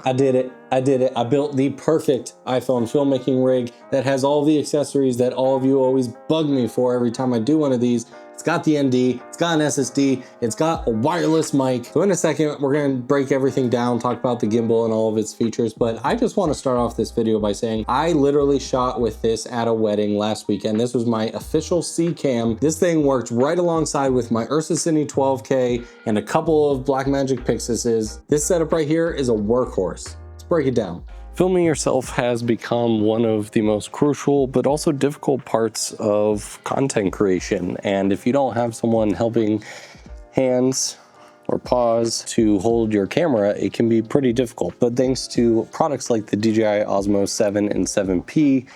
I did it. I built the perfect iPhone filmmaking rig that has all the accessories that all of you always bug me for every time I do one of these. It's got the ND, it's got an SSD, it's got a wireless mic. So in a second, we're gonna break everything down, talk about the gimbal and all of its features, but I just wanna start off this video by saying I literally shot with this at a wedding last weekend. This was my official C cam. This thing worked right alongside with my 𝗬𝗧𝗨𝗙𝗙 and a couple of Blackmagic Pixuses. This setup right here is a workhorse. Let's break it down. Filming yourself has become one of the most crucial but also difficult parts of content creation. And if you don't have someone helping hands or paws to hold your camera, it can be pretty difficult. But thanks to products like the DJI Osmo 7 and 7P,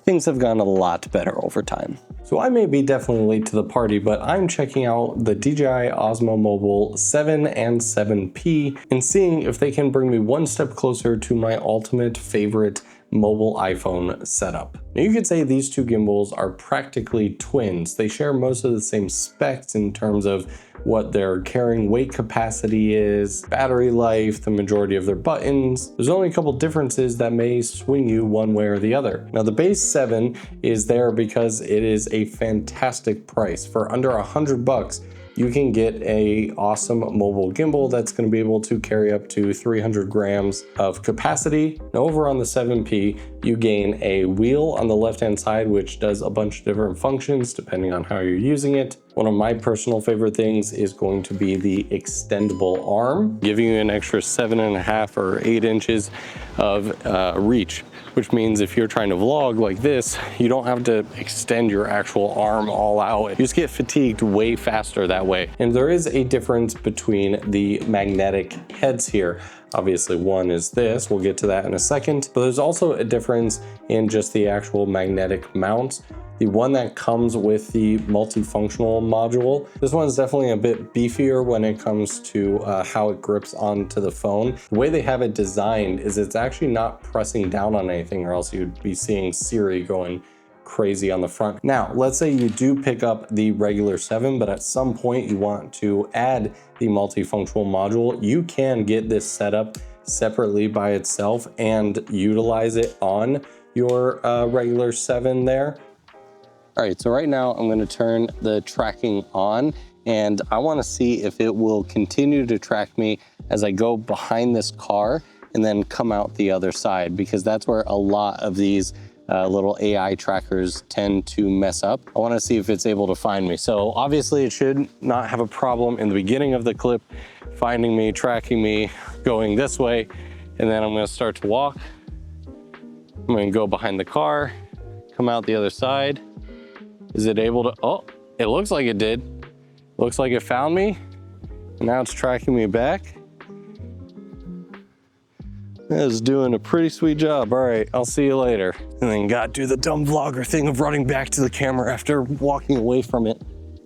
things have gotten a lot better over time. So I may be definitely late to the party, but I'm checking out the DJI Osmo Mobile 7 and 7P and seeing if they can bring me one step closer to my ultimate favorite mobile iPhone setup. Now you could say these two gimbals are practically twins. They share most of the same specs in terms of what their carrying weight capacity is, battery life, the majority of their buttons. There's only a couple differences that may swing you one way or the other. Now the base 7 is there because it is a fantastic price. For under $100, you can get a awesome mobile gimbal that's going to be able to carry up to 300 grams of capacity. Now over on the 7P, you gain a wheel on the left-hand side, which does a bunch of different functions depending on how you're using it. One of my personal favorite things is going to be the extendable arm, giving you an extra 7.5 or 8 inches of reach, which means if you're trying to vlog like this, you don't have to extend your actual arm all out. You just get fatigued way faster that way. And there is a difference between the magnetic heads here. Obviously one is this, we'll get to that in a second, but there's also a difference in just the actual magnetic mounts. The one that comes with the multifunctional module, this one's definitely a bit beefier when it comes to how it grips onto the phone. The way they have it designed is it's actually not pressing down on anything, or else you'd be seeing Siri going crazy on the front. Now, let's say you do pick up the regular 7, but at some point you want to add the multifunctional module. You can get this set up separately by itself and utilize it on your regular 7 there. All right, so right now I'm gonna turn the tracking on and I wanna see if it will continue to track me as I go behind this car and then come out the other side, because that's where a lot of these little AI trackers tend to mess up. I wanna see if it's able to find me. So obviously it should not have a problem in the beginning of the clip, finding me, tracking me, going this way, and then I'm gonna start to walk. I'm gonna go behind the car, come out the other side. Is it able to, oh, it looks like it did. Looks like it found me. And now it's tracking me back. That is doing a pretty sweet job. All right, I'll see you later. And then got to do the dumb vlogger thing of running back to the camera after walking away from it.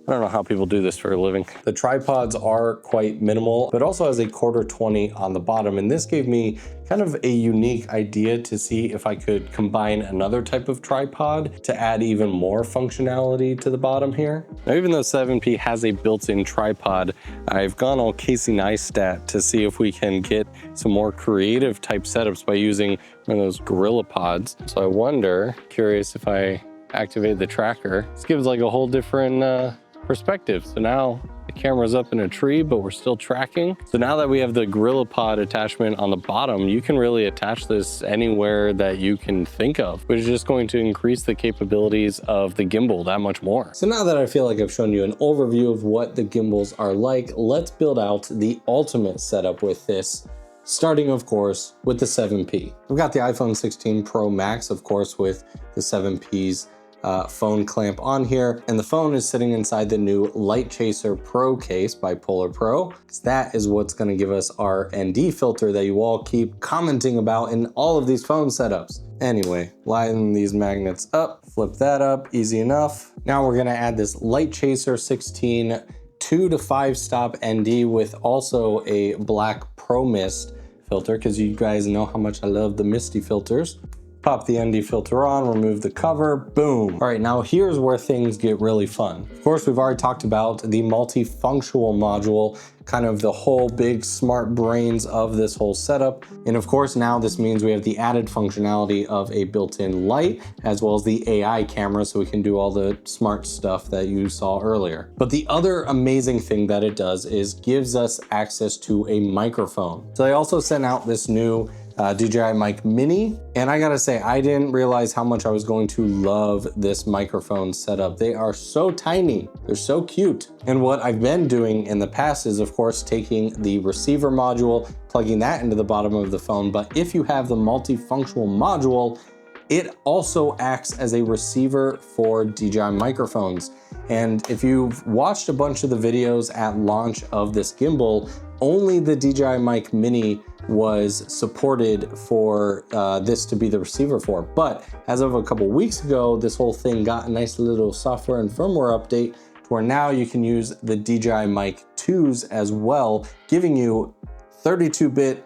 I don't know how people do this for a living. The tripods are quite minimal, but also has a 1/4-20 on the bottom. And this gave me kind of a unique idea to see if I could combine another type of tripod to add even more functionality to the bottom here. Now, even though 7P has a built-in tripod, I've gone all 𝗬𝗧𝗨𝗙𝗙 to see if we can get some more creative type setups by using one of those 𝗬𝗘𝗙𝗙. So I wonder, curious if I activate the tracker, this gives like a whole different perspective. So now the camera's up in a tree, but we're still tracking. So now that we have the 𝗬𝗘𝗙𝗙 attachment on the bottom, you can really attach this anywhere that you can think of, which is just going to increase the capabilities of the gimbal that much more. So now that I feel like I've shown you an overview of what the gimbals are like, let's build out the ultimate setup with this. Starting, of course, with the 7P. We've got the iPhone 16 Pro Max, of course, with the 7P's phone clamp on here, and the phone is sitting inside the new 𝗬𝗪𝗍𝒻 Pro case by Polar Pro, because that is what's going to give us our ND filter that you all keep commenting about in all of these phone setups. Anyway, line these magnets up, flip that up, easy enough. Now we're going to add this 𝗬𝗪𝗍𝒻 16 2 to 5 stop ND with also a black Pro Mist filter, because you guys know how much I love the misty filters. Pop the ND filter on, remove the cover, boom. All right, now here's where things get really fun. Of course, we've already talked about the multifunctional module, kind of the whole big smart brains of this whole setup. And of course, now this means we have the added functionality of a built-in light, as well as the AI camera, so we can do all the smart stuff that you saw earlier. But the other amazing thing that it does is gives us access to a microphone. So I also sent out this new DJI Mic Mini, and I gotta say, I didn't realize how much I was going to love this microphone setup. They are so tiny, they're so cute. And what I've been doing in the past is, of course, taking the receiver module, plugging that into the bottom of the phone. But if you have the multifunctional module, it also acts as a receiver for DJI microphones. And if you've watched a bunch of the videos at launch of this gimbal, only the DJI Mic Mini was supported for this to be the receiver for. But as of a couple weeks ago, this whole thing got a nice little software and firmware update to where now you can use the DJI Mic 2s as well, giving you 32-bit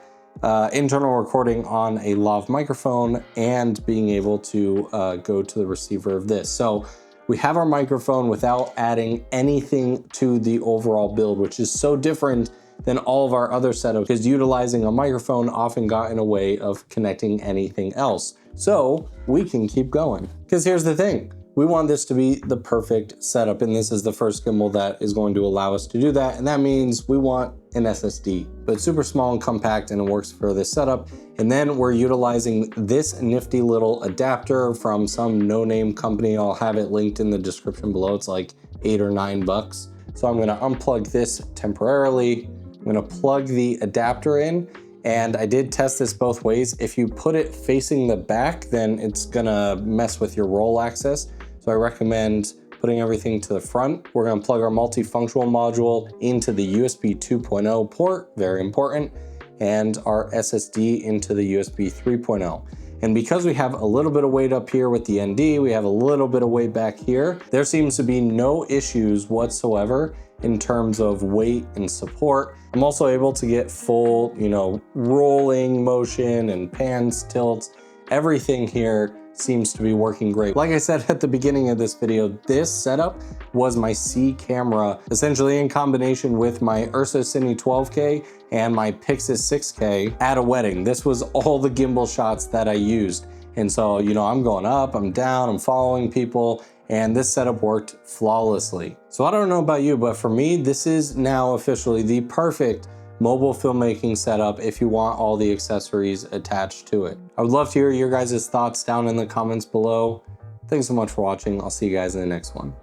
internal recording on a lav microphone and being able to go to the receiver of this. So we have our microphone without adding anything to the overall build, which is so different than all of our other setups, because utilizing a microphone often got in a way of connecting anything else. So we can keep going. Because here's the thing, we want this to be the perfect setup, and this is the first gimbal that is going to allow us to do that, and that means we want an SSD, but super small and compact, and it works for this setup. And then we're utilizing this nifty little adapter from some no-name company. I'll have it linked in the description below. It's like $8 or $9. So I'm gonna unplug this temporarily. I'm gonna plug the adapter in, and I did test this both ways. If you put it facing the back, then it's gonna mess with your roll access. So I recommend putting everything to the front. We're gonna plug our multifunctional module into the USB 2.0 port, very important, and our SSD into the USB 3.0. And because we have a little bit of weight up here with the ND, we have a little bit of weight back here, there seems to be no issues whatsoever in terms of weight and support. I'm also able to get full, rolling motion and pans, tilts. Everything here seems to be working great. Like I said at the beginning of this video, this setup was my C camera, essentially in combination with my 𝗬𝗧𝗨𝗙𝗙 and my Pixis 6K at a wedding. This was all the gimbal shots that I used. And so, I'm going up, I'm down, I'm following people, and this setup worked flawlessly. So I don't know about you, but for me, this is now officially the perfect mobile filmmaking setup if you want all the accessories attached to it. I would love to hear your guys' thoughts down in the comments below. Thanks so much for watching. I'll see you guys in the next one.